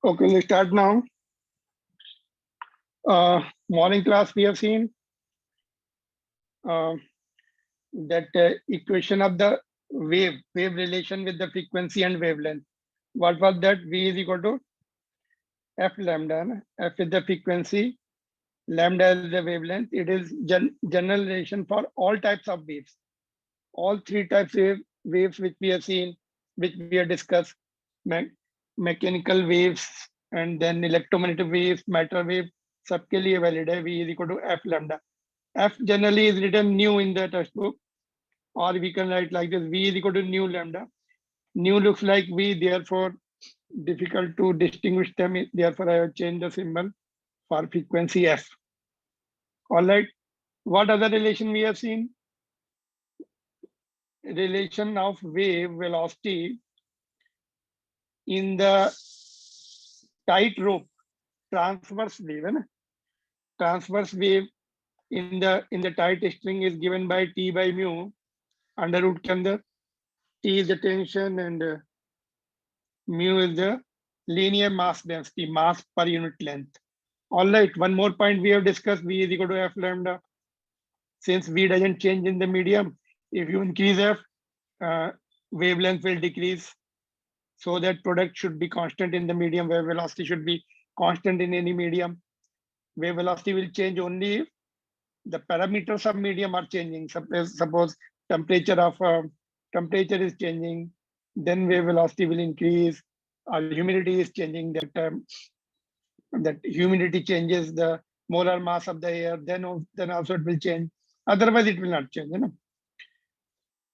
Okay, let's start now. Morning class, we have seen uh, that equation of the wave relation with the frequency and wavelength. What was that? V is equal to f lambda. F is the frequency, lambda is the wavelength. It is general relation for all types of waves. All three types of waves which we have seen, which we have discussed, me mechanical waves and then electromagnetic waves, matter wave, सबके लिए valid है. V is equal to f lambda. F generally is written new in the textbook, or we can write like this: V is equal to new lambda. New looks like V, therefore difficult to distinguish them. Therefore, I have changed the symbol for frequency F. All right. What other relation we have seen? Relation of wave velocity in the tight rope transverse wave. है ना? Transverse wave in the tight string is given by T by mu under root के अंदर. T is the tension and mu is the linear mass density, mass per unit length. All right, one more point we have discussed: V is equal to f lambda. Since V doesn't change in the medium, if you increase f, wavelength will decrease. So that product should be constant in the medium. Wave velocity should be constant in any medium. Wave velocity will change only if the parameters of medium are changing. Suppose temperature is changing, then wave velocity will increase. Or humidity is changing. That humidity changes the molar mass of the air. Then also it will change. Otherwise, it will not change.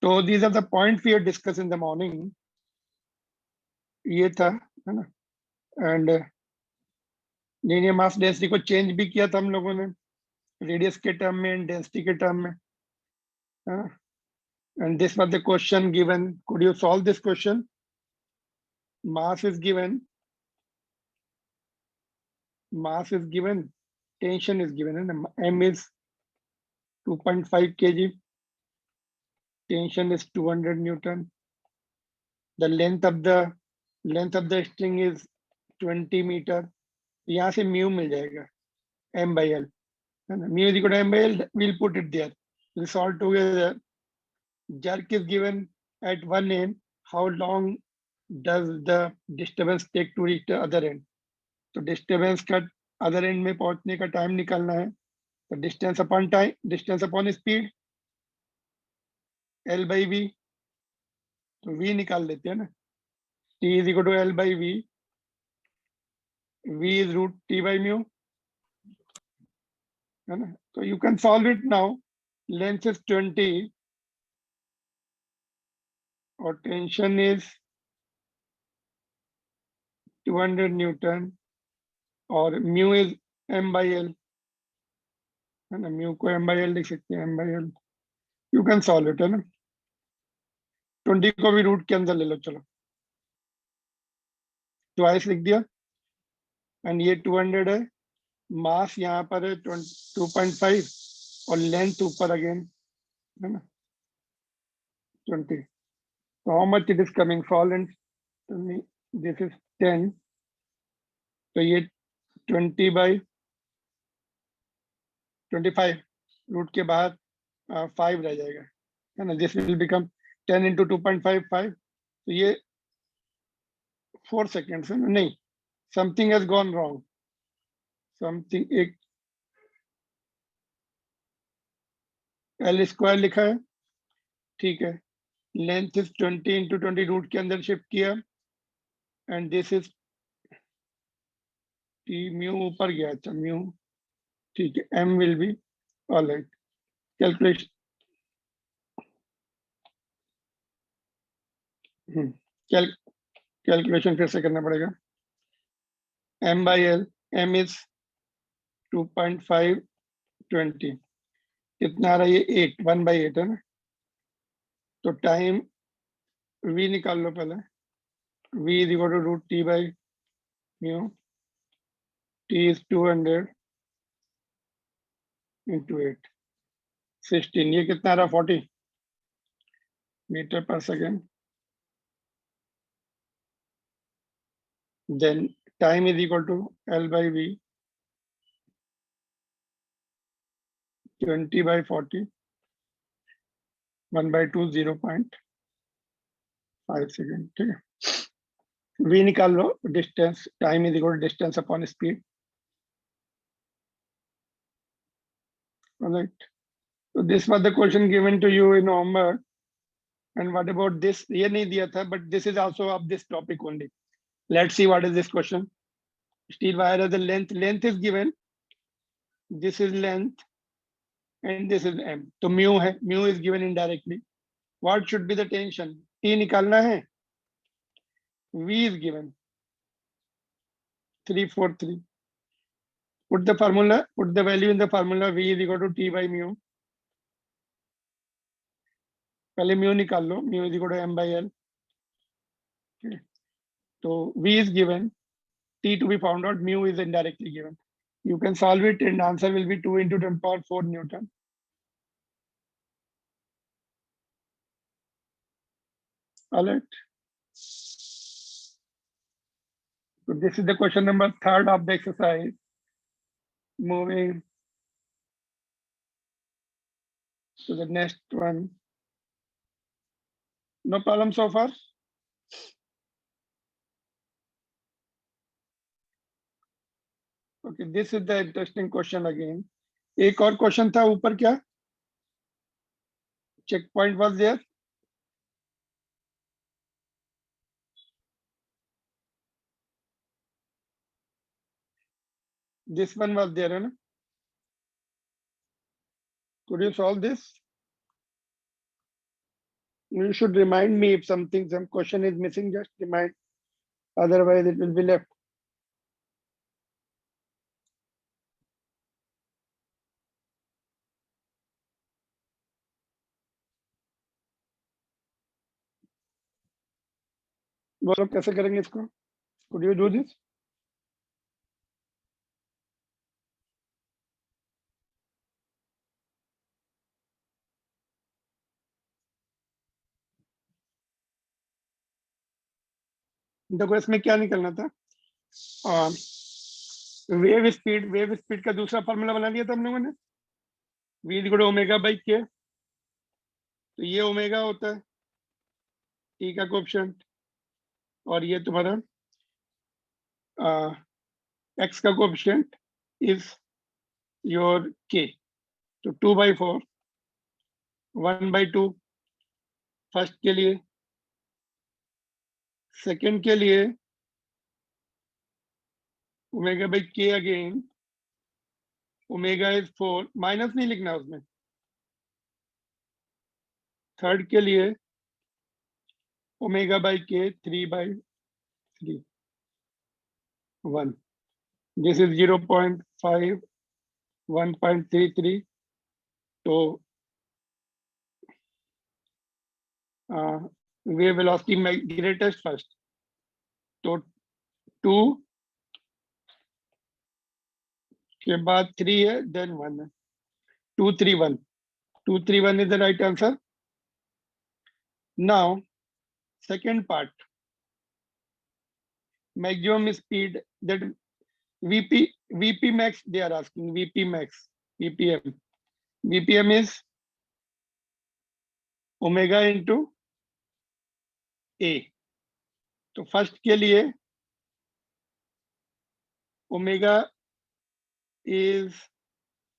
So these are the points we have discussed in the morning. ये था, है ना? And linear mass density को change भी किया था हम लोगों ने रेडियस के टर्म में एंड डेंसिटी के टर्म में. And this was the question given. Could you solve this question? Mass is given, tension is given, and M is 2.5 kg, tension is 200 Newton. The length of the string is 20 meter. यहाँ से mu मिल जाएगा M by L. Mu is equal to M by L. We'll put it there. We'll solve together. Jerk is given at one end. How long does the disturbance take to reach the other end? तो disturbance का other and में पहुंचने का time निकालना है. तो distance upon time, distance upon speed, L by V. तो V निकाल लेते हैं ना. T is equal to L by V. V is root T by mu, है ना. तो you can solve it now. Length is 20 और tension is 200 Newton और mu is M by L, है ना. mu को M by L लिख सकते हैं, M by L. You can solve it, है ना. 20 को भी रूट के अंदर ले लो. चलो ट्वाइस लिख दिया. एंड ये 200 है. मास यहाँ पर है 2.5 और लेंथ ऊपर अगेन, है ना, 20. So how much it is coming? Solvent, this is 10. तो ये 20 by 25 रूट के बाहर 5 रह जाएगा, है ना. This will become 10 into 2.55. तो ये 4 seconds है ना. नहीं, something has gone wrong. Something एक L स्क्वायर लिखा है, ठीक है. लेंथ इज 20 into 20 रूट के अंदर शिफ्ट किया and this is T mu ऊपर गया. अच्छा म्यू, ठीक है. M will be all right. Calculation calculation फिर से करना पड़ेगा. M by L, M is 2.5 20. कितना आ रहा है ये? 8, 1 by 8 है ना. तो टाइम V निकाल लो पहले. V is equal to root T by mu. T is 200 into 8, 16. ये कितना आ रहा? 40 मीटर पर second. Then time is equal to L by V, 20 by 40, 1 by 2, 0.5 second, ठीक है। V निकाल लो, distance, time is equal to distance upon speed, right. So this was the question given to you in homework. And what about this? ये नहीं दिया था, but this is also of this topic only. Let's see what is this question. Steel wire has a length. Length is given. This is length, and this is m. तो mu है. Mu is given indirectly. What should be the tension? T निकालना है. V is given. 343. Put the formula. Put the value in the formula. V is equal to T by mu. पहले mu निकाल लो. Mu is equal to m by L. Okay. So V is given. T to be found out. Mu is indirectly given. You can solve it, and answer will be 2 into 10 power 4 Newton. All right. So this is the question number 3 of the exercise. Moving to the next one. No problem so far? Okay, this is the interesting question again. एक और question था ऊपर क्या? Checkpoint was there. This one was there, है ना? Could you solve this? You should remind me if some question is missing, just remind. Otherwise, it will be left. बोलो कैसे करेंगे इसको? Could you do this? देखो इसमें क्या निकलना था? वेव स्पीड का दूसरा फॉर्मूला बना लिया था हम लोगों ने. V equal to omega by K. तो ये ओमेगा होता है टी का कोएफिशिएंट, और ये तुम्हारा एक्स का कोएफिशिएंट इज योर के. तो 2/4, 1/2 फर्स्ट के लिए, सेकंड के लिए ओमेगा बाई के अगेन, ओमेगा इज 4, माइनस नहीं लिखना उसमें. थर्ड के लिए ओमेगा बाई के 3/3, 1. This is 0.5, 1.33. तो वेव वेलोसिटी ग्रेटेस्ट फर्स्ट. तो 2 के बाद 3 है, देन 1 है. 231. 231 is the right answer. Now, second part. Maximum speed, that VP max, they are asking VP max, VPM. VPM is omega into A. तो first के लिए omega is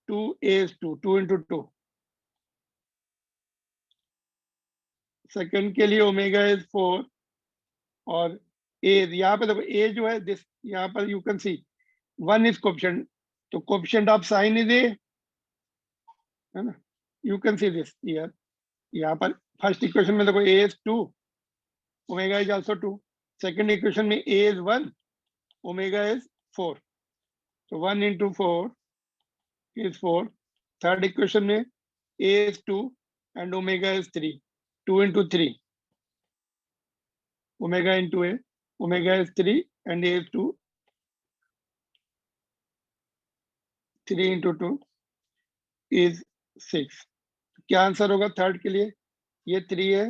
2, A is 2 into 2. Second के लिए omega is 4, और ए यहाँ पे देखो ए जो है दिस, यहाँ पर you can see 1 is coefficient. तो coefficient of sine is a, है ना? You can see this here. यहाँ पर फर्स्ट इक्वेशन में देखो a is 2, omega is also 2. Second equation में ए इज 1, ओमेगा इज 4. तो 1 into 4 is 4. थर्ड इक्वेशन में a is 2 and omega is 3. 2 into 3. Omega into a. Omega is 3 and a is 2. 3 into 2 is 6. क्या answer होगा third के लिए? ये 3 है,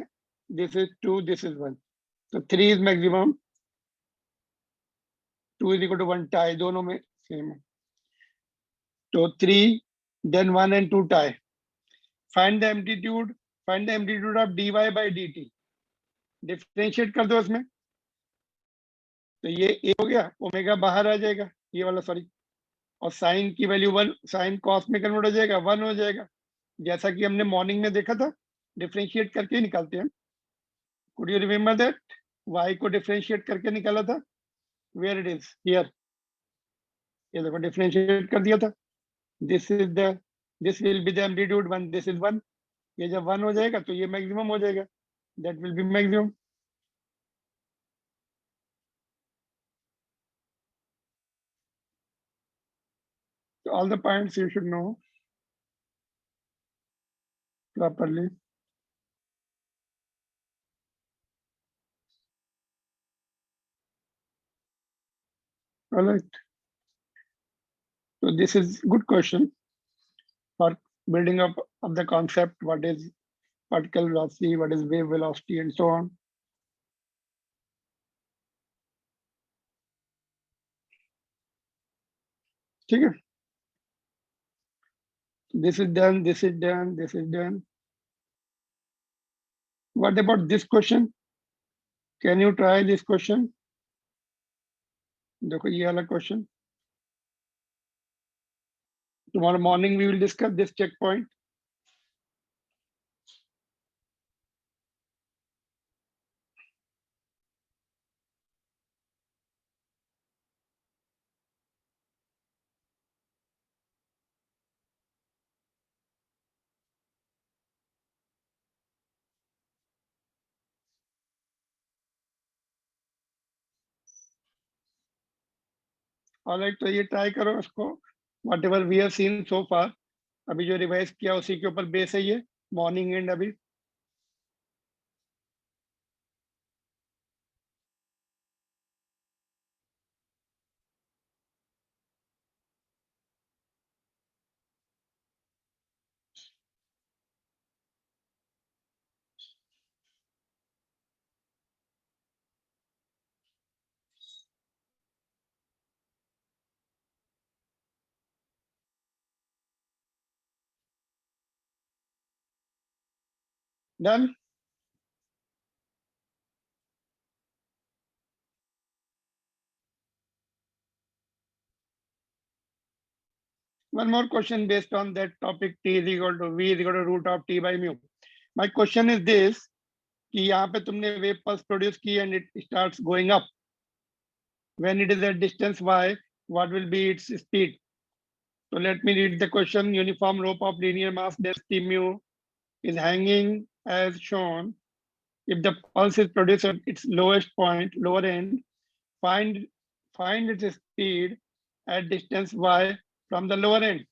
this is 2, this is 1. तो 3 is maximum. 2 is equal to 1 tie, दोनों में सेम है। तो 3 then 1 and 2 tie. Find the amplitude of dy by dt. Differentiate कर दो उसमें, तो ये ए हो गया, ओमेगा बाहर आ जाएगा ये वाला, सॉरी, और साइन की वैल्यू 1, साइन कॉस में कन्वर्ट हो जाएगा, 1 हो जाएगा, जैसा कि हमने मॉर्निंग में देखा था, डिफरेंशिएट करके ही निकालते हैं। Could you remember that? y को डिफरेंशिएट करके निकाला था, वेयर इट इज हियर, ये देखो डिफरेंशिएट कर दिया था। This is the, this will be the amplitude 1, this is 1, ये जब 1 हो जाएगा तो ये मैक्सिमम हो जाएगा, that will be maximum. So all the points you should know properly. All right. So this is good question for building up of the concept. What is particle velocity? What is wave velocity, and so on. Okay. This is done. This is done. This is done. What about this question? Can you try this question? देखो ये वाला question. Tomorrow morning we will discuss this checkpoint. All right, तो ये try करो इसको. Whatever we have seen so far, अभी जो revise किया उसी के ऊपर बेस है ये, मॉर्निंग एंड अभी. Done. One more question based on that topic, t is equal to v is equal to root of t by mu. My question is this, कि यहाँ पे तुमने wave pulse produce की and it starts going up. When it is at distance y, what will be its speed? So let me read the question. Uniform rope of linear mass density mu is hanging as shown. If the pulse is produced at its lowest point, lower end, find its speed at distance y from the lower end.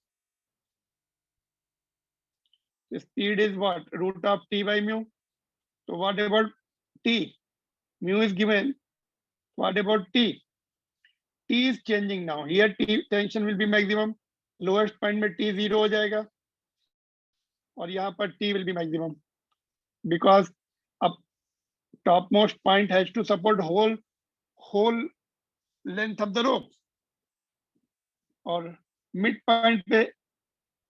The speed is what? Root of t by mu. So what about t? Mu is given. What about t? T is changing now. Here T tension will be maximum. Lowest point में T 0 हो जाएगा और यहाँ पर T will be maximum because अब topmost point has to support whole length of the rope और mid point पे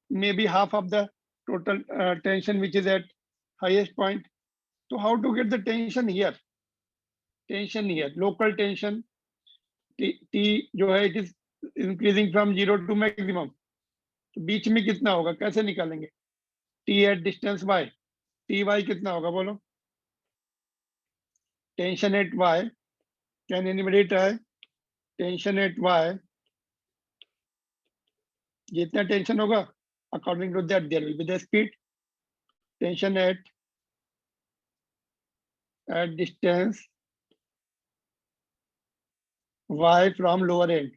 maybe half of the total tension which is at highest point. So how to get the tension here? Tension here, local tension T जो है it is increasing from 0 to maximum. तो बीच में कितना होगा, कैसे निकालेंगे? T at distance y, Ty कितना होगा बोलो? Tension at y, can anybody try? Tension at y, जितना टेंशन होगा according to that there will be the speed. Tension at distance y from lower end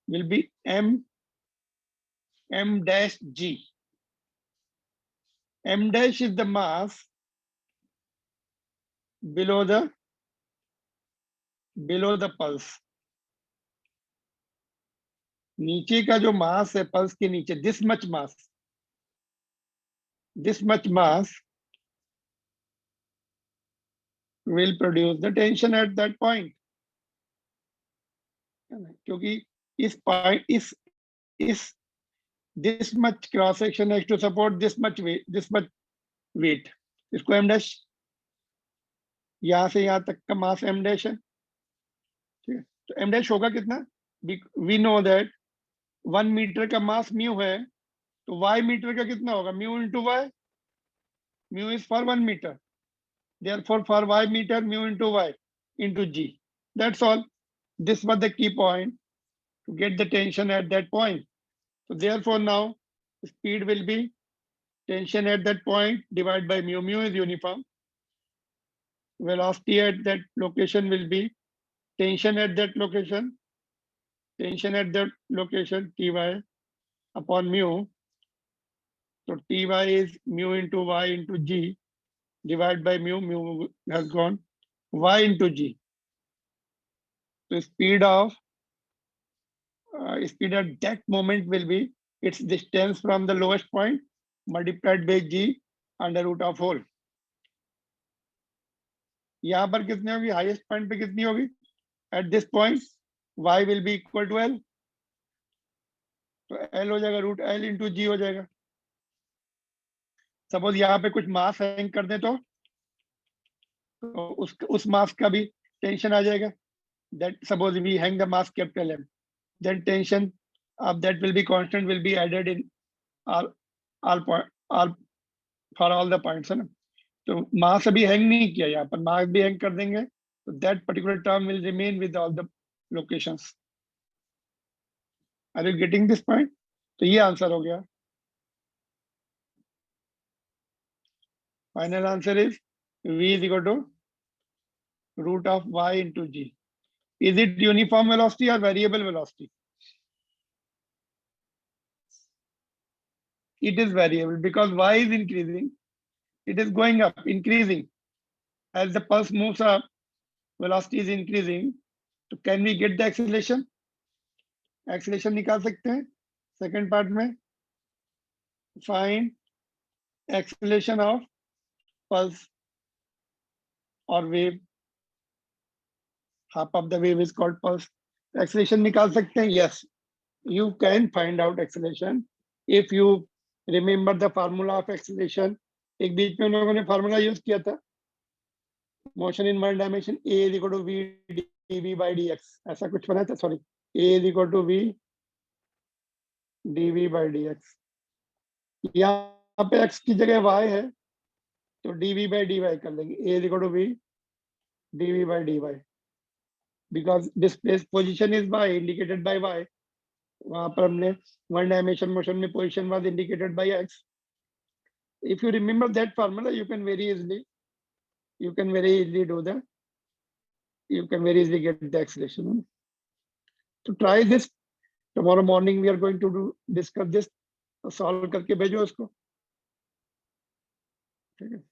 will be m dash g. M dash is the mass below the pulse. नीचे का जो मास है pulse के नीचे, this much mass will produce the tension at that point. क्योंकि इस point इस this much cross section has to support this much weight. इसको m dash, यहां से यहां तक का मास m dash है, ठीक है। तो m dash होगा कितना? we know that 1 मीटर का मास म्यू है, तो y मीटर का कितना होगा? Mu into Y, mu is for 1 metre, therefore for y meter mu into y into g. That's all. This was the key point to get the tension at that point. So therefore now speed will be tension at that point divided by mu. Mu is uniform. Velocity at that location will be tension at that location. Tension at that location Ty upon mu. So Ty is mu into y into g divided by mu. Mu has gone y into g. So speed at that moment will be its distance from the lowest point multiplied by g under root of whole. यहाँ पर कितनी होगी? Highest point पे कितनी होगी? At this point y will be equal to l. तो l हो जाएगा रूट l इंटू जी हो जाएगा। सपोज यहाँ पे कुछ मास हैंग कर दे तो उस मास का भी टेंशन आ जाएगा। That suppose we hang the mass capital M, then tension of that will be constant, will be added in all for all the points, है ना। तो मास अभी हैंग नहीं किया, यहाँ पर मास भी हैंग कर देंगे, तो that particular term will remain with all the locations. Are you getting this point? तो ये आंसर हो गया। Final answer is v is equal to root of y into g. Is it uniform velocity or variable velocity? It is variable because y is increasing. It is going up, increasing. As the pulse moves up, velocity is increasing. So can we get the acceleration? Acceleration निकाल सकते हैं second part में. Find acceleration of pulse or wave. Half of the wave is called pulse. Acceleration निकाल सकते हैं? Yes, you can find out acceleration if you remember the formula of acceleration. एक बीच में उन लोगों ने फार्मूला यूज किया था, motion in one dimension a is equal to v dv by dx, ऐसा कुछ बना था। Sorry, a is equal to v dv by dx। यहाँ पे x की जगह y है, तो dv by dy कर लेंगे। a is equal to v dv by dy, because displaced position is y, indicated by y। वहां पर हमने वन डायमेंशन मोशन में position was indicated by x। If you remember that formula, you can very easily get the acceleration. To try this, tomorrow morning we are going to discuss this. Solve करके भेजो उसको, ठीक है।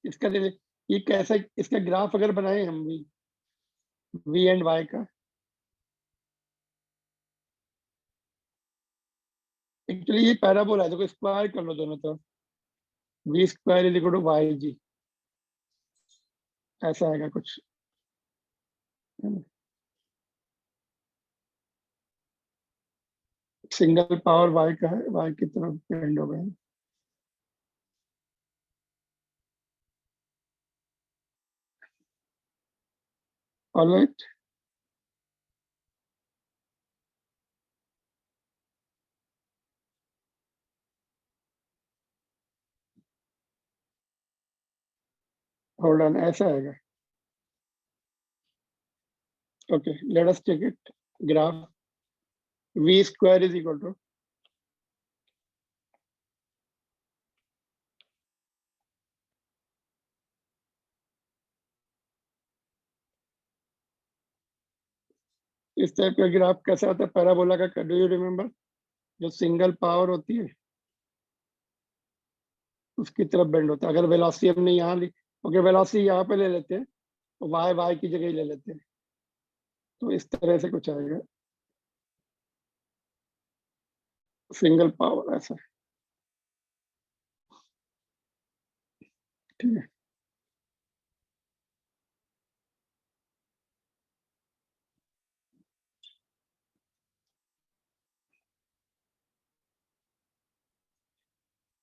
इसका ये कैसा, इसका ग्राफ अगर बनाए हम v एंड y का, एक्चुअली ये पैराबोला है, देखो स्क्वायर कर लो दोनों तरफ, v square is equal to y g, ऐसा आएगा कुछ, सिंगल पावर y का है, y की तरफ बेंड हो गया। ऑलराइट, होल्ड ऑन, ऐसा आएगा। Okay, let us take it graph. v square is equal to, इस टाइप का ग्राफ कैसा आता है पैराबोला का? Do you remember? जो सिंगल पावर होती है उसकी तरफ बेंड होता है। अगर वेलोसिटी हमने यहाँ ली, ओके, वेलोसिटी यहाँ पे ले लेते हैं, तो y की जगह ही ले लेते हैं, तो इस तरह से कुछ आएगा, सिंगल पावर ऐसा। ठीक है।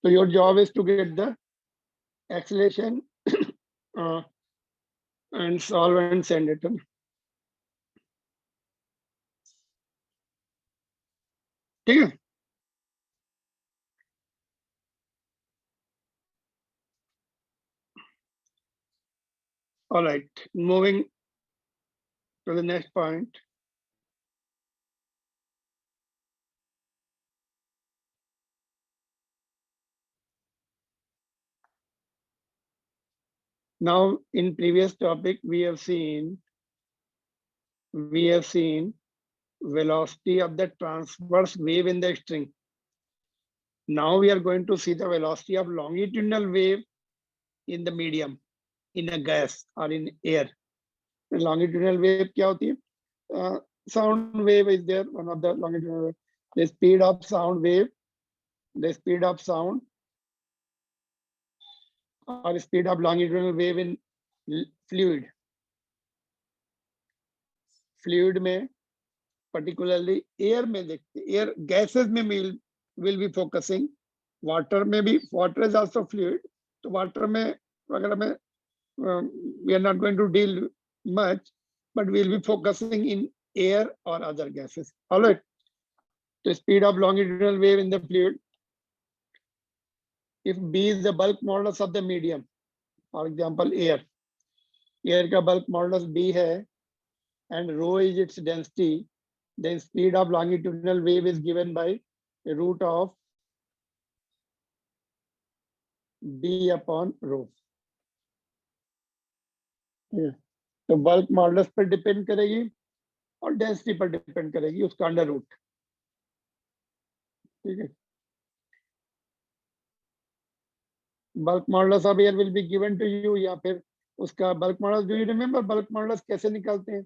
So your job is to get the acceleration and solve and send it. ठीक है। All right, moving to the next point. Now, in previous topic, we have seen velocity of the transverse wave in the string. Now we are going to see the velocity of longitudinal wave in the medium, in a gas or in air. The longitudinal wave क्या होती है? Sound wave is there, one of the longitudinal wave. The speed of sound wave, the speed of sound or speed of longitudinal wave in fluid. Fluid में particularly air में देखते, air gases में will be focusing. Water में भी, water is also fluid. तो water में वगैरह में we are not going to deal much, but we will be focusing in air or other gases. All right. The speed of longitudinal wave in the fluid. If B is the bulk modulus of the medium, for example, air का bulk modulus B है, and rho is its density, then speed of longitudinal wave is given by the root of B upon rho. तो bulk modulus पर depend करेगी और density पर depend करेगी, उसका under root. ठीक है। Bulk modulus of air will be given to you, या फिर उसका bulk modulus, do you remember bulk modulus कैसे निकालते हैं?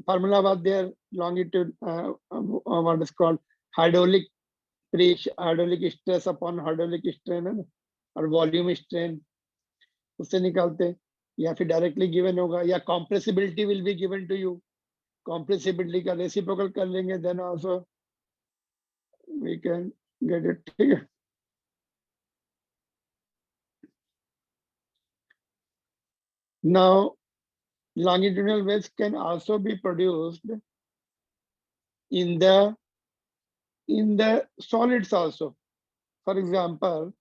Formula was there, longitude what is called hydraulic hydraulic stress upon hydraulic strain है ना, और वॉल्यूम स्ट्रेन, उससे निकालते हैं। या फिर डायरेक्टली गिवन होगा, या compressibility will be given to you, compressibility का रेसिप्रोकल कर लेंगे, then also we can get it. ठीक है। Now, longitudinal waves can also be produced in the solids also. For example,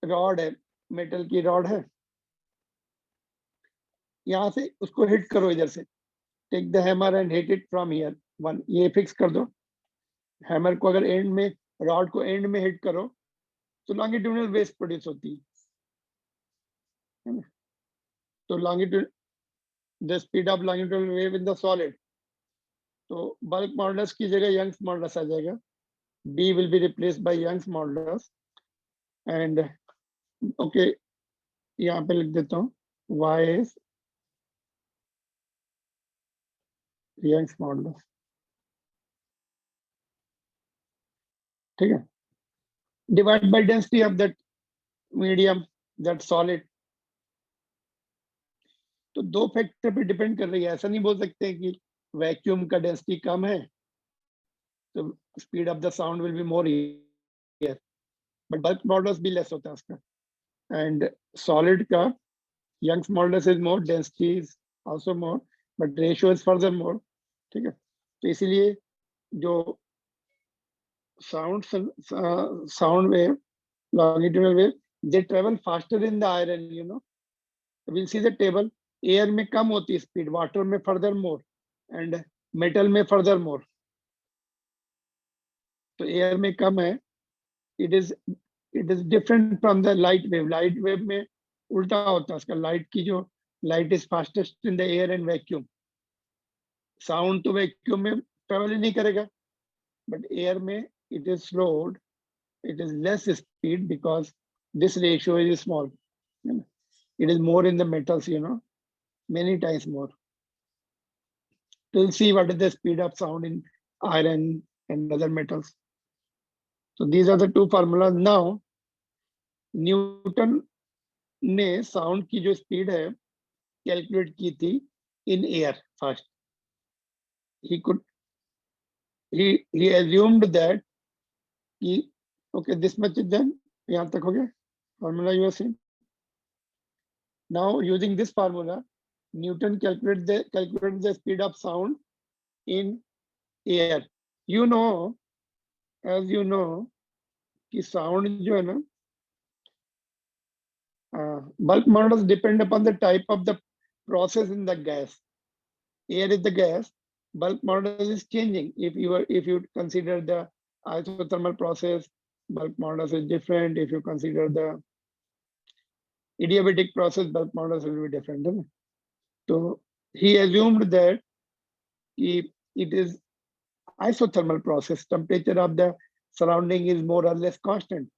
rod है, मेटल की rod है, यहां से उसको हिट करो इधर से, take the hammer and hit it from here one, ये फिक्स कर दो। हैमर को अगर एंड में, रॉड को एंड में हिट करो तो लॉन्गिट्यूडिनल वेव्स प्रोड्यूस होती है ना। तो longitude, the speed of longitudinal wave in the solid, तो बल्क मॉडुलस की जगह यंग्स मॉडुलस आ जाएगा, B will be replaced by Young's modulus, and okay, यहाँ पे लिख देता हूँ Y is Young's modulus। ठीक है। Divided by density of that medium, that solid। तो दो फैक्टर पे डिपेंड कर रही है, ऐसा नहीं बोल सकते कि वैक्यूम का डेंसिटी कम है तो speed of the sound will be more here, but bulk modulus भी लेस होता है उसका, एंड सॉलिड का Young's modulus is more, density is also more, but ratio is further more. ठीक है। तो इसीलिए जो sound wave, longitudinal wave, they travel faster in the iron, you know. We'll see the table. Air में कम होती है speed, water में further more, and metal में further more. तो air में कम है, it is different from the light wave. Light wave में उल्टा होता है, उसका light की जो light is fastest in the air and vacuum. Sound तो vacuum में travel ही नहीं करेगा, but air में it is slowed, it is less speed because this ratio is small. It is more in the metals, you know, many times more. We'll see what is the speed of sound in iron and other metals. So these are the two formulas. Now, Newton ने sound की जो speed है calculate की थी in air first. he could he assumed that कि okay this much is done. यहाँ तक हो गया formula you are seeing. Now using this formula Newton calculated the speed of sound in air. You know, as you know कि sound जो है ना bulk models depend upon the type of the process in the gas. Air is the gas. Bulk model is changing. If you consider the isothermal process, bulk models is different. If you consider the adiabatic process, bulk models will be different. Right? So he assumed that it is isothermal process. Temperature of the surrounding is more or less constant.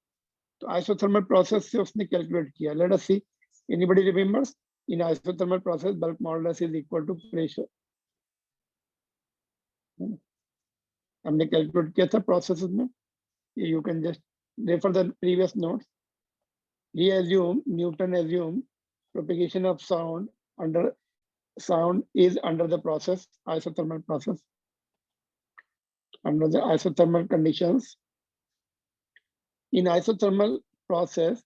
So isothermal process से उसने calculate किया. Let us see. Anybody remembers? In isothermal process, bulk modulus is equal to pressure. हमने calculate किया था processes में. You can just refer the previous notes. Newton assumed propagation of sound is under the process, isothermal process. Under the isothermal conditions. In isothermal process,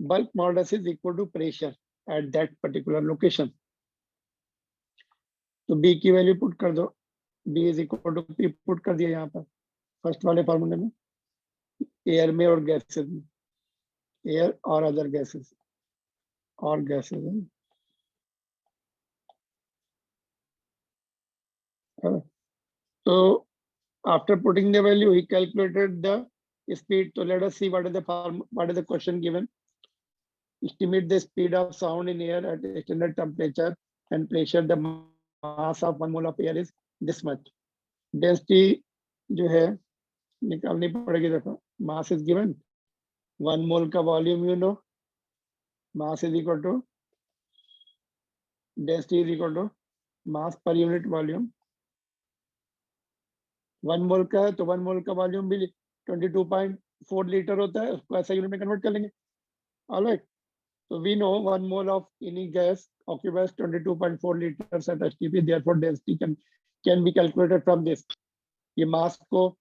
bulk modulus is equal to pressure at that particular location. तो B की value put कर दो. B is equal to P put कर दिया यहाँ पर first वाले फॉर्मूले में. एयर में और गैसेस में, एयर और अदर गैसेस और gases. So after putting the value, he calculated the speed. So let us see what is the question given. Estimate the speed of sound in air at a standard temperature and pressure. The mass of 1 mole of air is this much. Density जो है निकालनी पड़ेगी. देखो mass is given. 1 mole का volume you know. Mass is equal to density is equal to mass per unit volume. 1 मोल का है तो 1 मोल का वॉल्यूम भी 22.4 लीटर होता है. उसको ऐसा यूनिट में कन्वर्ट कर लेंगे. Alright. So we know 1 mole of any gas occupies 22.4 liters at STP. Therefore, density can be calculated from this. ये मास को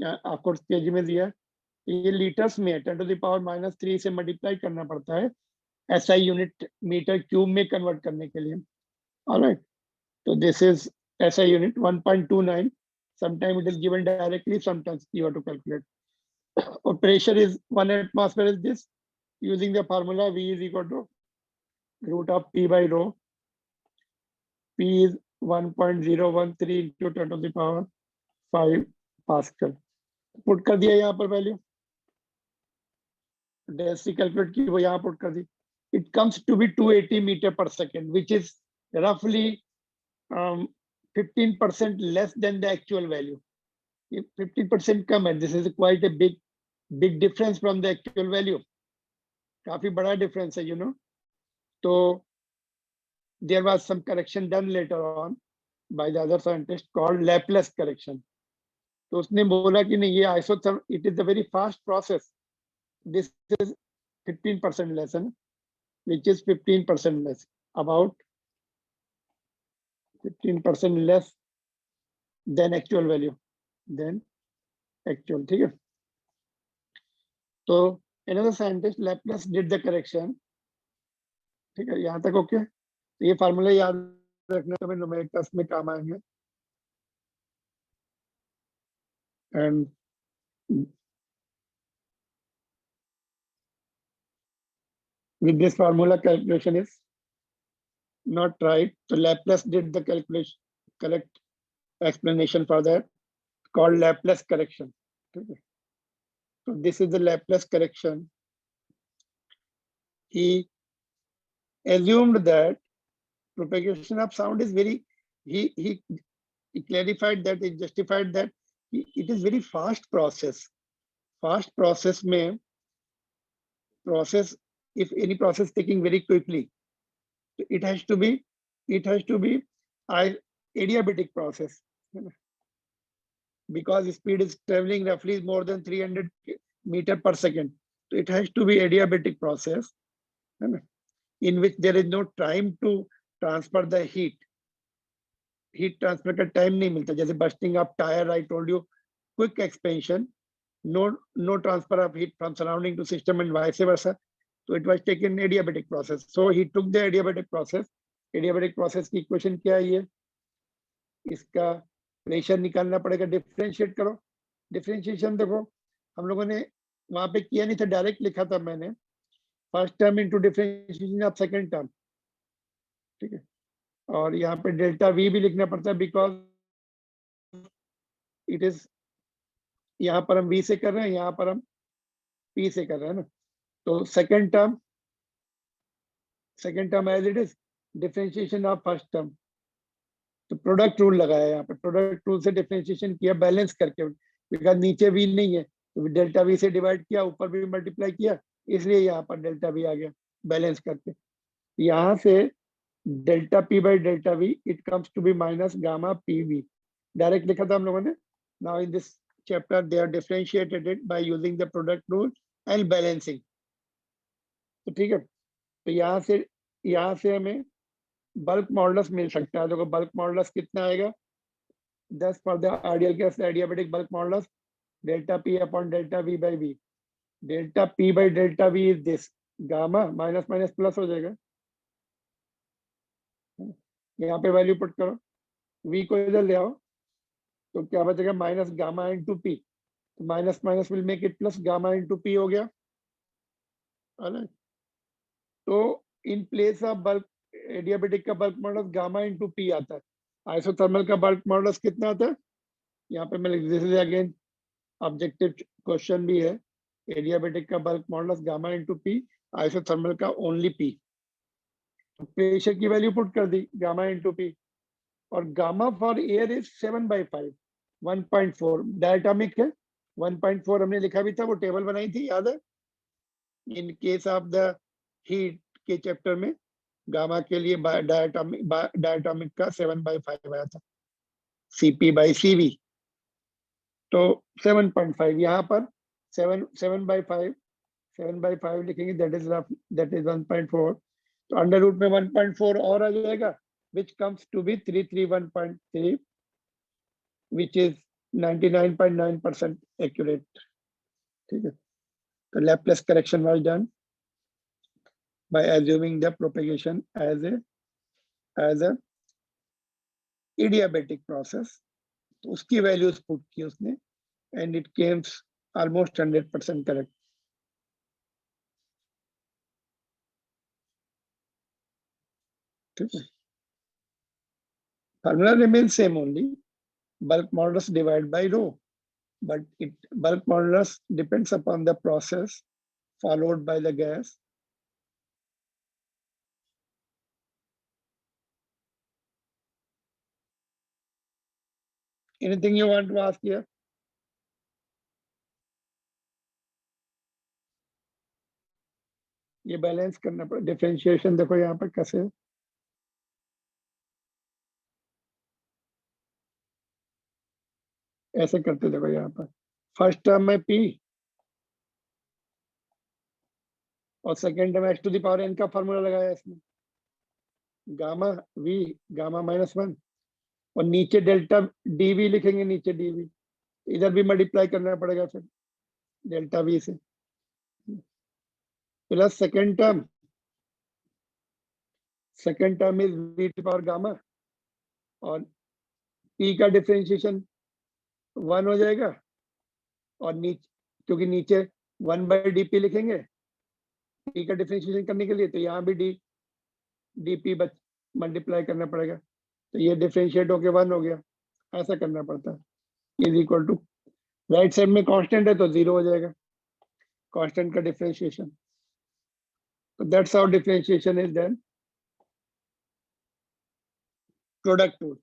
आपको केजी में दिया है. ये लीटर्स में 10⁻³ से मल्टीप्लाई करना पड़ता है SI यूनिट मीटर क्यूब में कन्वर्ट करने के लिए. ऑलराइट. तो this is SI unit 1.29. Sometimes it is given directly. Sometimes you have to calculate. Or pressure is 1 atmosphere is this. Using the formula V is equal to root of P by rho. P is 1.013 into 10⁵ Pascal. Put कर दिया यहाँ पर value. Density calculate की वो यहाँ put कर दी. It comes to be 280 meter per second, which is roughly 15% less than the actual value. 15% कम है. This is quite a big difference from the actual value. काफी बड़ा difference है, you know. So there was some correction done later on by the other scientist called Laplace correction. तो उसने बोला कि नहीं ये isothermal, it is a very fast process. This is 15% less, which is 15% less, about 15% less than actual value, than actual. ठीक है. तो another scientist Laplace did the correction. ठीक है, यहाँ तक ओके. तो ये फार्मूला याद रखना तुम्हें न्यूमेरिकल्स में काम आएंगे. And with this formula calculation is not right. So Laplace did the calculation, correct explanation for that, called Laplace correction. Okay. So this is the Laplace correction. He assumed that propagation of sound is very, he clarified that, he justified that it is very fast process. Fast process may process, if any process taking very quickly, it has to be adiabatic process, because speed is traveling roughly more than 300 meter per second. So it has to be adiabatic process. है ना, in which there is no time to transfer the heat transfer का time नहीं मिलता, जैसे bursting of tyre, I told you quick expansion, no transfer of heat from surrounding to system and vice versa. So it was taken adiabatic process. So he took the adiabatic process. Adiabatic process की equation क्या है, ये इसका pressure निकालना पड़ेगा, differentiate करो। Differentiation देखो हम लोगों ने वहां पे किया नहीं था, डायरेक्ट लिखा था मैंने, first term into differentiation of second term, ठीक है। और यहाँ पे डेल्टा वी भी लिखना पड़ता है, बिकॉज इट इज, यहाँ पर हम वी से कर रहे हैं, यहाँ पर हम पी से कर रहे हैं ना। तो second term as it is differentiation of first term, तो प्रोडक्ट रूल लगाया यहाँ पे, प्रोडक्ट रूल से डिफरेंशिएशन किया बैलेंस करके, बिकॉज नीचे वी नहीं है तो डेल्टा वी से डिवाइड किया, ऊपर भी मल्टीप्लाई किया, इसलिए यहाँ पर डेल्टा वी आ गया बैलेंस करके। यहाँ से delta P by delta V it comes to be minus gamma P V, direct लिखा था हम लोगों ने। Now in this chapter they are differentiated it by using the product rule and balancing. तो ठीक है, तो यहाँ से हमें बल्क मॉडुलस मिल सकता है। देखो बल्क मॉडुलस कितना आएगा, 10 for the ideal gas adiabatic bulk modulus delta P upon delta V by V, delta P by delta V is this, gamma minus minus plus हो जाएगा, यहाँ पे वैल्यू पुट करो, वी को इधर ले आओ तो क्या बचेगा, माइनस गामा इंटू पी, तो minus minus will make it plus, gamma into P हो गया। तो in place of bulk adiabatic का bulk modulus gamma into P आता है, आइसोथर्मल का बल्क मॉडुलस कितना आता है, यहाँ पे मैं this is again objective question भी है, एडियाबेटिक का bulk modulus gamma into P, isothermal का ओनली पी। प्रेशर की वैल्यू पुट कर दी गामा इंटू पी, और gamma for air is 7/5, 1.4 diatomic है, 1.4 हमने लिखा भी था, वो टेबल बनाई थी याद है, in case of the heat के चैप्टर में गामा के लिए डायटोमिक का 7/5 आया था, सीपी बाई सीवी। तो 7.5 यहाँ पर 7/5 लिखेंगे, दैट इज 1.4, तो अंडर रूट में 1.4 और आ जाएगा, which comes to be 331.3, which is 99.9% accurate, ठीक है। तो Laplace correction was done by assuming the propagation as a adiabatic process, तो उसकी वैल्यूज पुट की उसने, and it came almost 100% correct। ठीक है, formula remains same only, bulk modulus divided by rho, but bulk modulus depends upon the process followed by the gas. Anything you want to ask here? ये balance करना पड़ेगा, differentiation देखो यहाँ पर कैसे, ऐसे करते देखो यहाँ पर, फर्स्ट टर्म में पी और second term X to the power N का फॉर्मूला लगाया इसमें, गामा वी गामा -1, और नीचे डेल्टा डीवी लिखेंगे, नीचे डीवी, इधर भी मल्टीप्लाई करना पड़ेगा फिर डेल्टा वी से, plus second term is V to power gamma, और पी का डिफरेंशिएशन 1 हो जाएगा, और नीचे क्योंकि नीचे 1/dp लिखेंगे पी का डिफरेंशिएशन करने के लिए, तो यहाँ भी डीपी मल्टीप्लाई करना पड़ेगा, तो ये डिफरेंशिएट होके 1 हो गया, ऐसा करना पड़ता है। Is equal to, right side में कांस्टेंट है तो 0 हो जाएगा, कांस्टेंट का डिफरेंशिएशन, तो that's how differentiation is done. Product rule,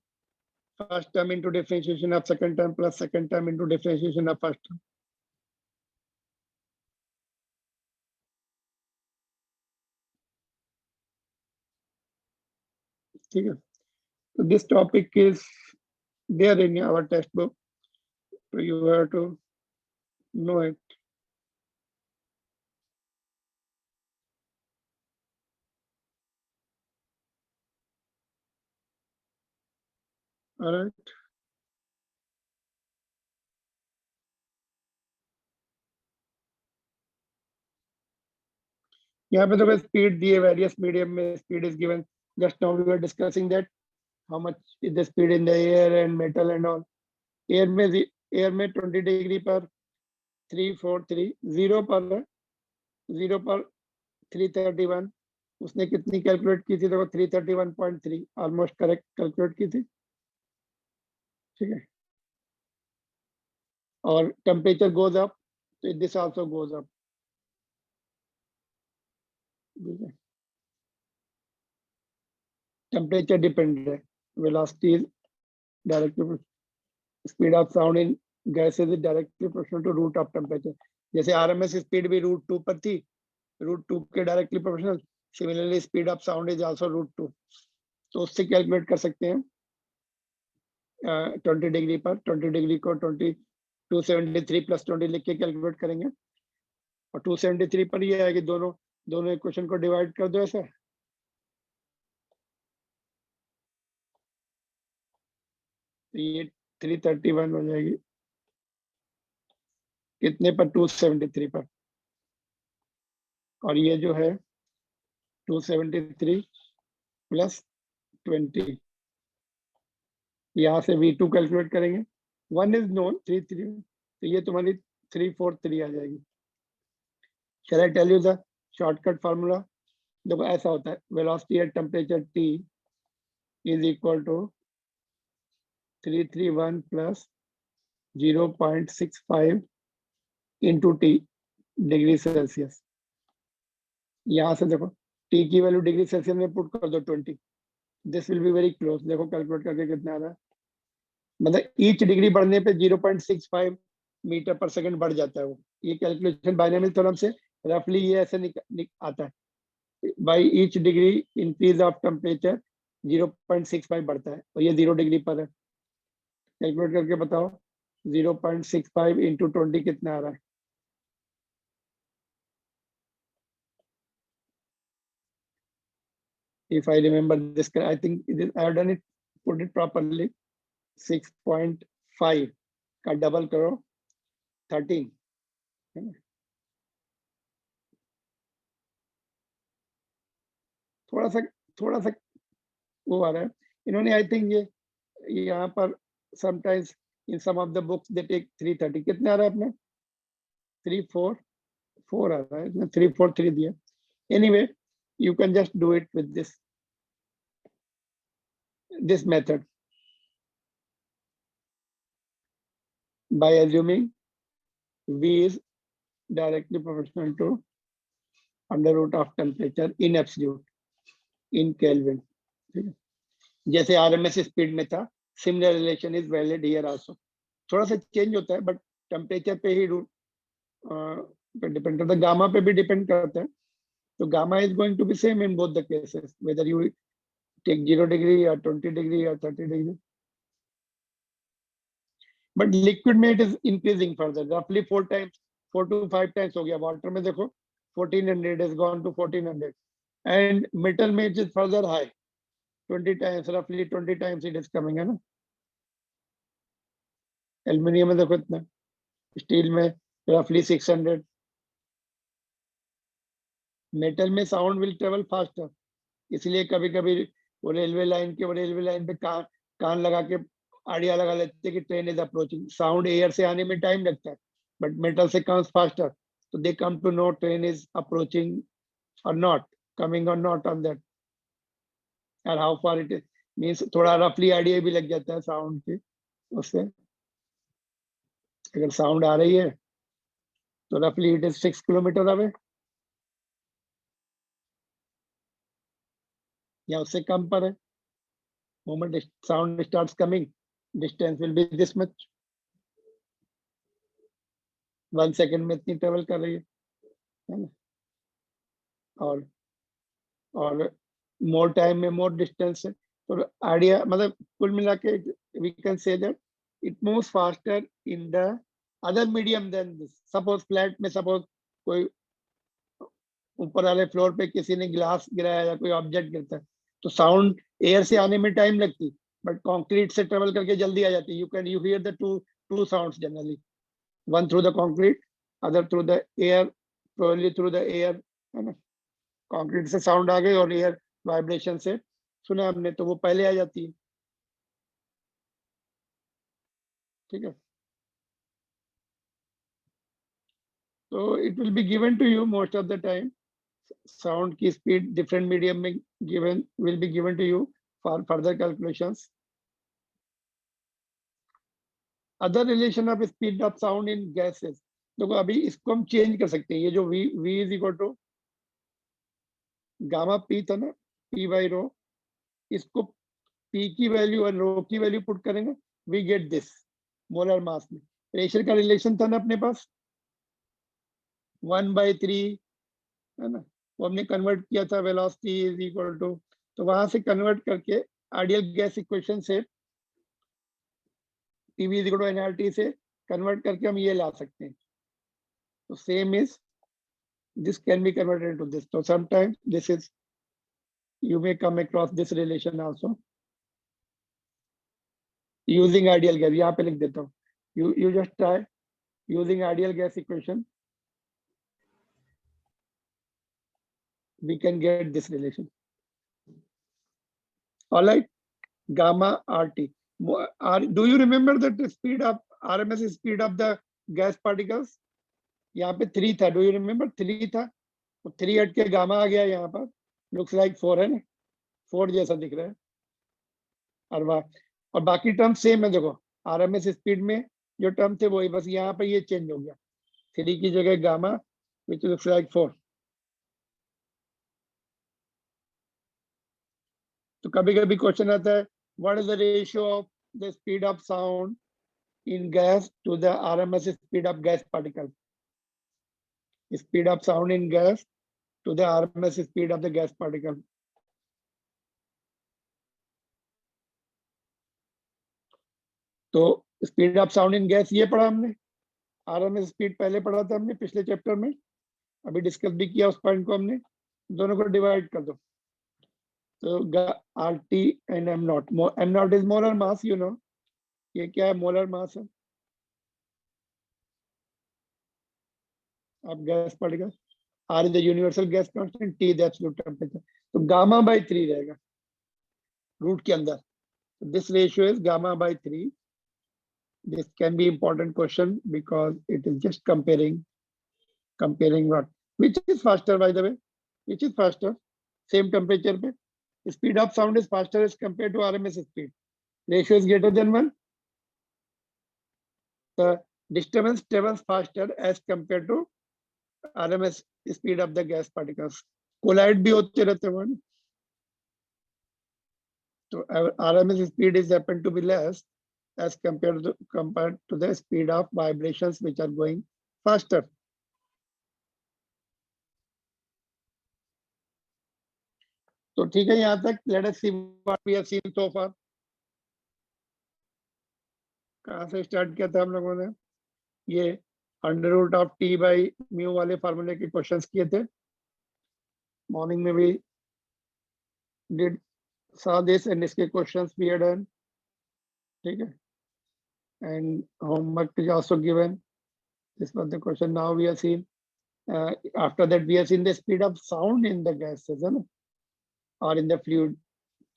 first term into differentiation of second term plus second term into differentiation of first term. ठीक है, so this topic is there in our textbook, so you have to know it. All right. यहाँ पे तो speed दिए, various medium में speed is given. Just now we were discussing that how much is the speed in the air and metal and all. Air में 20 degree पर 343, zero पर 331. उसने कितनी कैलकुलेट की थी? देखो 331.3 ऑलमोस्ट करेक्ट कैलकुलेट की थी. ठीक है. और टेम्परेचर गोज अप तो this also goes up. Temperature dependent है. Velocity is directly, speed of sound in gas is directly proportional to root of temperature. जैसे आरएमएस स्पीड भी √2 पर थी, √2 के directly proportional. Similarly speed of sound is also √2. तो उससे calculate कर सकते हैं 20 डिग्री पर. 20 डिग्री को 273 + 20 लिख के कैलकुलेट करेंगे. और 273 पर ये है कि दोनों इक्वेशन को डिवाइड कर दो ऐसे. तो ये 331 हो जाएगी. कितने पर? 273 पर. और ये जो है 273 + 20. यहाँ से V2 कैलकुलेट करेंगे. 1 इज नोन, 3 तो ये तुम्हारी 343 आ जाएगी. Shall I tell you the shortcut formula? देखो ऐसा होता है, velocity at temperature T is equal to 331 + 0.65 into T degree Celsius. यहाँ से देखो T की वैल्यू डिग्री सेल्सियस में पुट कर दो 20. This will be very close. देखो कैलकुलेट करके कितना आ रहा है. मतलब ईच डिग्री बढ़ने पे 0.65 मीटर पर सेकंड बढ़ जाता है वो. ये कैलकुलेशन बायनॉमियल थ्योरम से रफली ये ऐसे आता है. By each degree increase of temperature 0.65 बढ़ता है. और ये 0 डिग्री पर है. कैलकुलेट करके बताओ 0.65 इंटू 20 कितना आ रहा है? If I remember this, I think I have done it, put it properly. 6.5 का डबल करो 13. थोड़ा सा वो आ रहा है. इन्होंने आई थिंक ये यहाँ पर sometimes in some of the books they take 330. कितने आ रहा है अपने? 344 आ रहा है. 343 दिया. Anyway you can just do it with this method by assuming V is directly proportional to under root of temperature in absolute in Kelvin. जैसे RMS speed में था, similar relation is valid here also. थोड़ा सा change होता है but temperature पे ही root पे depend करता है. गामा पे भी डिपेंड करता है. तो gamma is going to be same in both the cases, whether you take 0 degree या 20 डिग्री या 30 डिग्री. बट लिक्विड में इट इज इंक्रीजिंग फर्दर, रफली 4 to 5 टाइम्स हो गया. वाटर में देखो 1400 is gone to 1400. And metal में it is further high, 20 times, रफली 20 टाइम्स इट इज कमिंग, है ना. एल्यूमिनियम में देखो इतना. स्टील में रफली 600. मेटल में साउंड विल ट्रेवल फास्टर. इसलिए कभी कभी वो रेलवे लाइन पे कान लगा के आइडिया लगा लेते हैं कि train is approaching. Sound air से आने में टाइम लगता है बट मेटल से कम्स फास्टर. तो they come to know train is approaching और नॉट, कमिंग और नॉट ऑन दैट, और how far it is. Means थोड़ा रफली आइडिया भी लग जाता है साउंड के उससे. अगर साउंड आ रही है तो रफली इट इज 6 किलोमीटर अवे या उससे कम पर है. Moment sound starts coming, distance will be this much. 1 second में इतनी ट्रेवल कर रही है ना. और मोर टाइम में मोर डिस्टेंस है. तो आइडिया मतलब कुल मिला के we can say that it moves faster in the other medium than this. Suppose flat में, सपोज कोई ऊपर वाले फ्लोर पे किसी ने गिलास गिराया या कोई ऑब्जेक्ट गिरता है तो साउंड एयर से आने में टाइम लगती. but concrete से travel करके जल्दी आ जाती है. You hear the two sounds generally, one through the concrete, other through the air, probably through the air, है ना. कंक्रीट से साउंड आ गई और एयर वाइब्रेशन से सुना हमने, तो वो पहले आ जाती है. ठीक है. तो it will be given to you most of the time. Sound की स्पीड डिफरेंट मीडियम में given will be given to you for further calculations. Other relation of speed of sound in gases. देखो अभी इसको हम change कर सकते हैं. ये जो v is equal to gamma P था ना, पी बाई रो, इसको पी की वैल्यू और रो की वैल्यू पुट करेंगे, we get this molar mass में. प्रेशर का रिलेशन था ना अपने पास 1/3, है ना. वो हमने कन्वर्ट किया था वेलोसिटी इज इक्वल टू, तो वहां से कन्वर्ट करके आइडियल गैस इक्वेशन से PV is equal to NRT से कन्वर्ट करके हम ये ला सकते हैं. तो same is this can be converted into this. So sometimes this is, you may come across this relation also using ideal gas. यहाँ पे लिख देता हूँ. You just try using ideal gas equation. We can get this relation. All right. Gamma RT. Do you remember that the speed of RMS speed of the gas particles? यहाँ पे 3 था. Do you remember 3 था? तो 3 हट के gamma आ गया यहाँ पर. Looks like 4 है ना. 4 जैसा दिख रहा है. और बाकी टर्म सेम है. देखो आरएमएस स्पीड में जो टर्म थे वही, बस यहाँ पर ये चेंज हो गया. 3 की जगह गामा विच लुक्स लाइक 4. तो कभी कभी क्वेश्चन आता है, what is the ratio of the speed of sound in gas to the RMS speed of gas particle. Speed of sound in gas to the RMS speed of the gas particle. तो speed of sound in gas ये पढ़ा हमने. RMS speed पहले पढ़ा था हमने पिछले chapter में, अभी डिस्कस भी किया उस पॉइंट को हमने. दोनों को डिवाइड कर दो. तो RT and M naught. M naught is molar mass, you know. ये क्या है? मोलर मास है. अब gas particle, R is the universal gas constant, T the absolute temperature. तो गामा बाई 3 रहेगा रूट के अंदर. This ratio is gamma by 3. This can be important question because it is just comparing what, which is faster, by the way, which is faster, same temperature पे. Speed of sound is faster as compared to RMS speed. Ratio is greater than 1. The disturbance travels faster as compared to RMS speed of the gas particles. Collide भी होते रहते हैं. So RMS speed is happen to be less as compared to the speed of vibrations which are going faster. तो ठीक है यहाँ तक. Let us see what we have seen so far. कहाँ से स्टार्ट किया था हम लोगों ने? ये under root of T by mu वाले फार्मूले के क्वेश्चंस किए थे. मॉर्निंग में भी डिड saw this and इसके क्वेश्चंस भी are done. ठीक है. And homework is also given. This was the question. Now we have seen. After that we have seen the speed of sound in the gases, है ना, or in the fluid.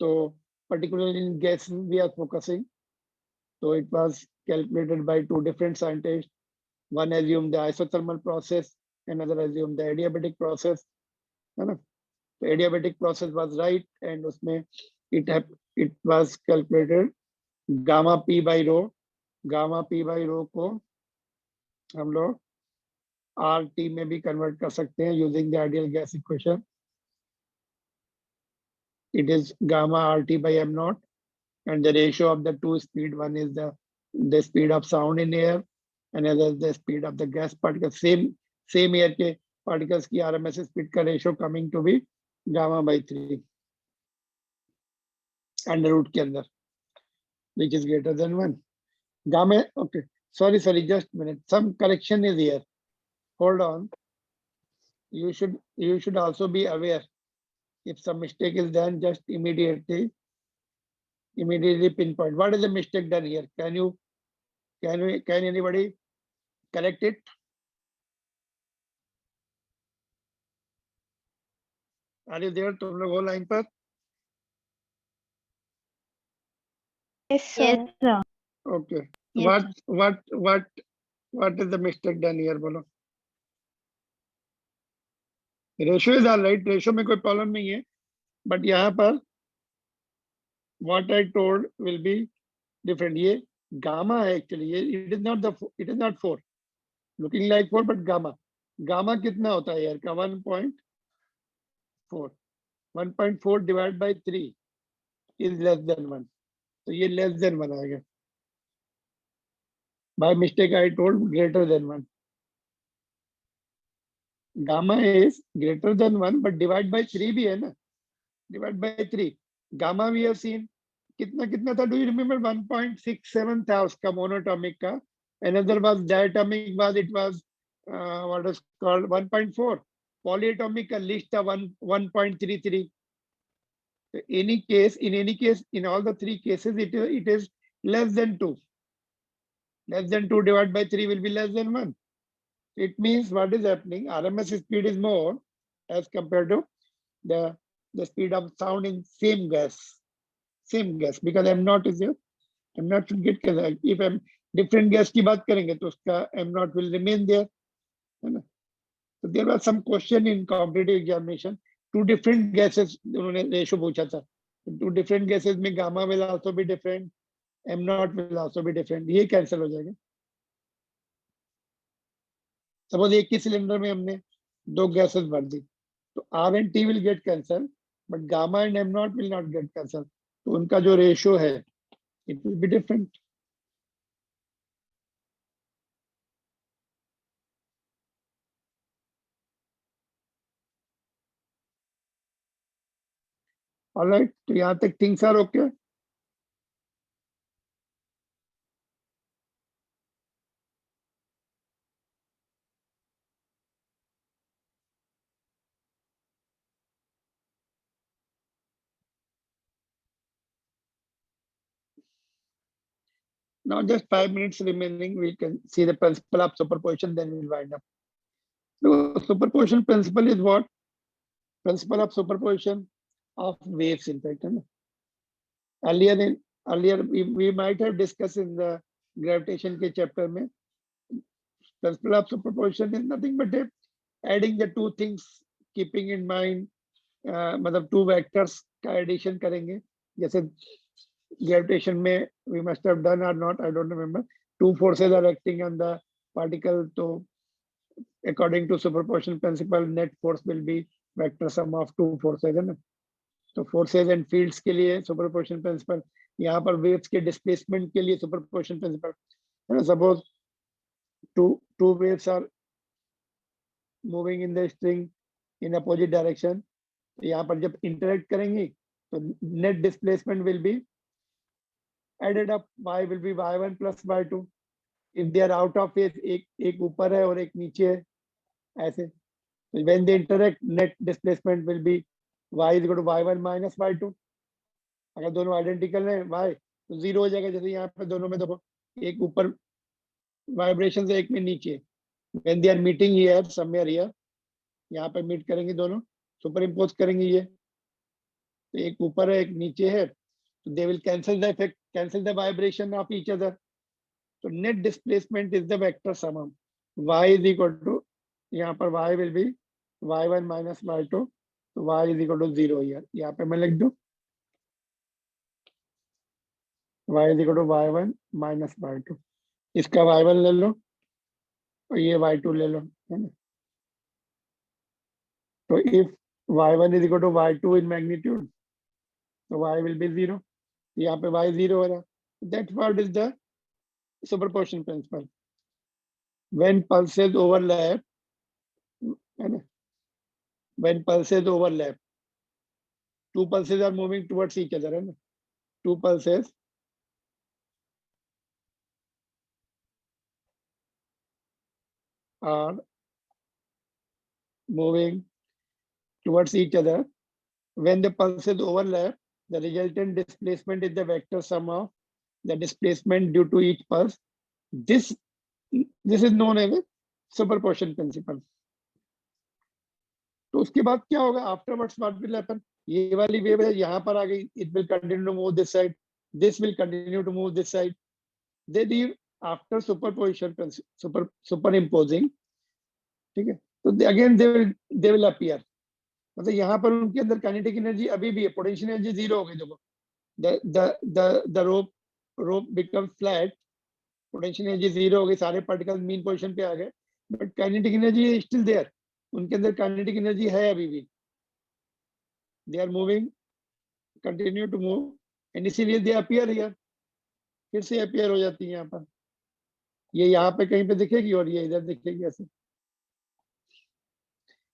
So particularly in gases we are focusing. So it was calculated by 2 different scientists. One assumed the isothermal process, another assumed the adiabatic process. है ना. The adiabatic process was right, and उसमें it was calculated gamma p by rho. Gamma p by rho को हम लोग RT में भी convert कर सकते हैं using the ideal gas equation. It is gamma RT by M naught, and the ratio of the two speed, one is the speed of sound in air, another is the speed of the gas particles. Same air के particles की RMS speed का ratio coming to be gamma by 3 under root के अंदर, which is greater than 1. Gamma, okay. Sorry, just a minute. Some correction is here. Hold on. You should also be aware. If some mistake is done, just immediately immediately pinpoint. What is the mistake done here? Can anybody correct it? Are you there? तुम लोग हो line पर? Yes, sir. Okay. Yes, What is the mistake done here? बोलो. Ratio is all right. Ratio में कोई problem नहीं है. But यहाँ पर what I told will be different. ये gamma है actually. It is not 4. Looking like 4 but gamma. Gamma कितना होता है यार का 1.4. 1.4 divided by 3 is less than 1. तो ये less than 1 आएगा. By mistake I told greater than 1. Gamma is greater than 1 but divide by 3 भी है ना. Divide by 3. Gamma we have seen. कितना कितना था? Do you remember? 1.67 था उसका monatomic का. Another was diatomic was it was what is called 1.4. Polyatomic का least था 1.33. In any case, in all the three cases, it is less than 2. Less than 2 divided by 3 will be less than 1. It means what is happening? RMS speed is more as compared to the speed of sound in same gas. Same gas, because m naught is here. M naught should get cancelled. If m different gas की बात करेंगे तो उसका m naught will remain there. है ना? So there was some question in competitive examination. Two different gases उन्होंने ratio पूछा था. Two different gases में gamma will also be different. M naught will also be different. ये cancel हो जाएगा. Suppose एक ही सिलेंडर में हमने दो gases भर दी, तो R and T will get cancelled, but gamma and M naught will not get cancelled. तो उनका जो ratio है, it will be different. All right. तो यहाँ तक things are okay. Now just 5 minutes remaining. We can see the principle of superposition. Then we'll wind up. So superposition principle is what? Principle of superposition of waves. In fact, earlier we might have discussed in the gravitation के chapter में. Principle of superposition is nothing but adding the two things, keeping in mind मतलब two vectors का addition करेंगे. जैसे gravitation में we must have done or not, I don't remember. Two forces are acting on the particle, so according to superposition principle, net force will be vector sum of two forces, है ना? तो forces and fields के लिए superposition principle. यहाँ पर waves के displacement के लिए superposition principle, है ना? Suppose two waves are moving in the string in opposite direction. यहाँ पर जब interact करेंगी, तो net displacement will be added up. Y will be y1 plus y2. If they are out of phase, एक ऊपर है और एक नीचे है, ऐसे. When they interact, net displacement will be y is equal to y1 minus y2. अगर दोनों आइडेंटिकल है y, तो जीरो हो जाएगा. जैसे यहाँ पे दोनों में देखो, एक ऊपर वाइब्रेशन से एक में नीचे. When they are meeting here, somewhere here, यहाँ पे मीट करेंगे दोनों, सुपर इम्पोज करेंगे ये, तो एक ऊपर है एक नीचे है, तो they will cancel the effect, cancel the vibration of each other. So net displacement is the vector sum of y is equal to, यहाँ पर y will be y1 minus y2, तो y is equal to 0 here. यहाँ पे मैं लिख दूं y is equal to y1 minus y2. इसका y1 ले लो और ये y2 ले लो, है ना? तो if y1 is equal to y2 in magnitude, so y will be 0. यहाँ पे y 0 हो रहा है. That's what is the superposition principle. When pulses overlap, है ना? When pulses overlap, two pulses are moving towards each other, है ना? Two pulses are moving towards each other. When the pulses overlap, the resultant displacement is the vector sum of the displacement due to each pulse. This is known as a superposition principle. तो उसके बाद क्या होगा? Afterwards what will happen? ये वाली wave है, यहाँ पर आ गई, it will continue to move this side, this will continue to move this side. They leave after superposition, superimposing. ठीक है, तो अगेन दे विल अपीयर. मतलब यहाँ पर उनके अंदर काइनेटिक एनर्जी अभी भी है, पोटेंशियल एनर्जी जीरो हो गई. देखो, the rope becomes flat, potential energy zero हो गई, सारे पार्टिकल मीन पोजीशन पे आ गए, but kinetic energy still there. उनके अंदर काइनेटिक एनर्जी है अभी भी. They are moving, continue to move, and इसीलिए दे अपीयर हियर. फिर से अपीयर हो जाती है यहाँ पर. ये यहाँ पे कहीं पे दिखेगी और ये इधर दिखेगी ऐसे.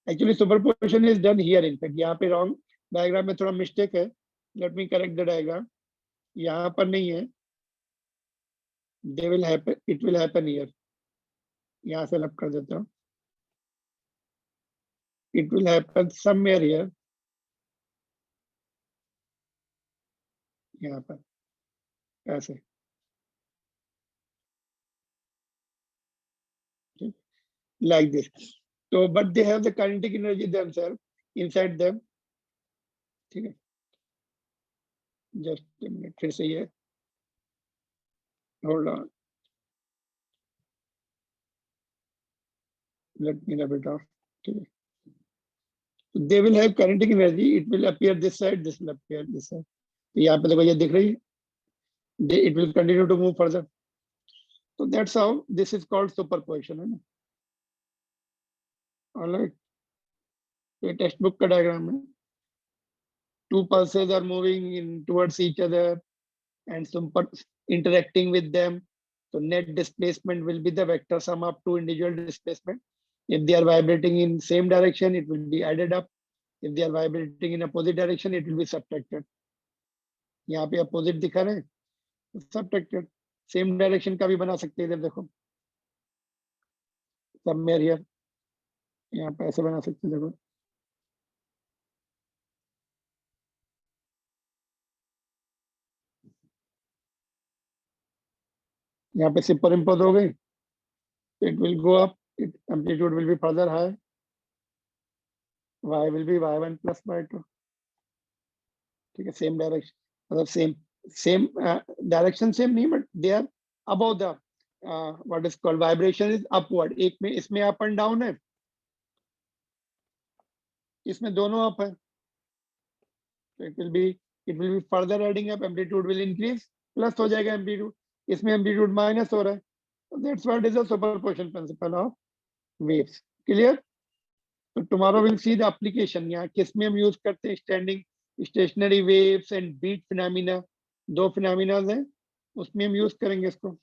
Actually superposition is done here. In fact यहाँ पे रॉन्ग डायग्राम में थोड़ा मिस्टेक है. Let me correct the diagram. यहाँ पर नहीं है. They will happen, it will happen here. यहाँ से लप कर देता हूँ. It will happen somewhere here. यहाँ पर ऐसे, like this. So but they have the kinetic energy themselves inside them. ठीक है, just a minute, फिर से ये, hold on, let me rub it off. ठीक है, they will have kinetic energy. It will appear this side, this will appear this side. तो यहाँ पे देखो ये दिख रही है. It will continue to move further. So that's how this is called superposition, है ना. Alright, ये टेक्स्ट बुक का डायग्राम है. Two pulses are moving in towards each other and super interacting with them. So net displacement will be the vector sum of two individual displacement. If they are vibrating in same direction, it will be added up. If they are vibrating in opposite direction, it will be subtracted. यहाँ पे opposite दिखा रहे हैं, subtracted. Same direction का भी बना सकते हैं. इधर देखो, somewhere here, यहाँ पे ऐसे बना सकते हैं. देखो, यहाँ पे superimpose हो गई. It will go up. Its amplitude will be further high. Y will be y1 plus y2. ठीक है, सेम डायरेक्शन, मतलब सेम डायरेक्शन सेम नहीं, but they are above the what is called vibration is upward. एक में इसमें up and down है, इसमें दोनों अप है. It will be further adding up. Amplitude will increase, plus हो जाएगा एम्पलीट्यूड. इसमें एम्पलीट्यूड माइनस हो रहा है. That's what is the superposition principle of waves. Clear? तो tomorrow will see the application. यहाँ किस में हम यूज करते हैं? Standing stationary waves and beat phenomena, दो फिनोमिना हैं, उसमें हम यूज करेंगे इसको.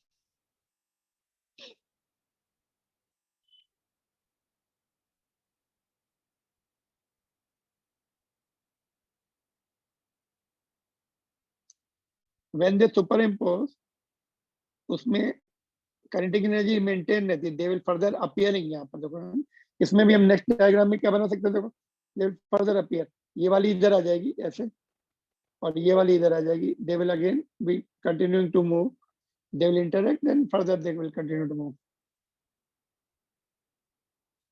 व्हेन दे superimpose, उसमें काइनेटिक एनर्जी मेंटेन रहती है. They will further appearing. यहाँ पर देखो, इसमें भी हम नेक्स्ट डायग्राम में क्या बना सकते हैं? देखो, दे विल फर्दर अपीयर. ये वाली इधर आ जाएगी ऐसे, और ये वाली इधर आ जाएगी. They will again be continuing to move. They will interact, then further they will continue to move.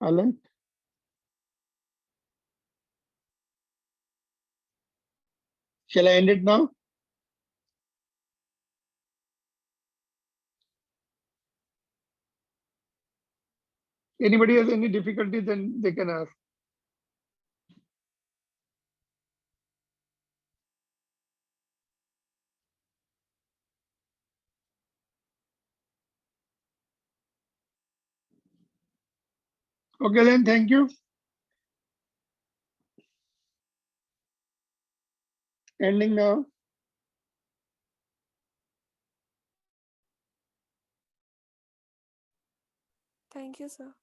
Alright, shall I end it now? Anybody has any difficulty, then they can ask. Okay, then thank you. Ending now. Thank you, sir.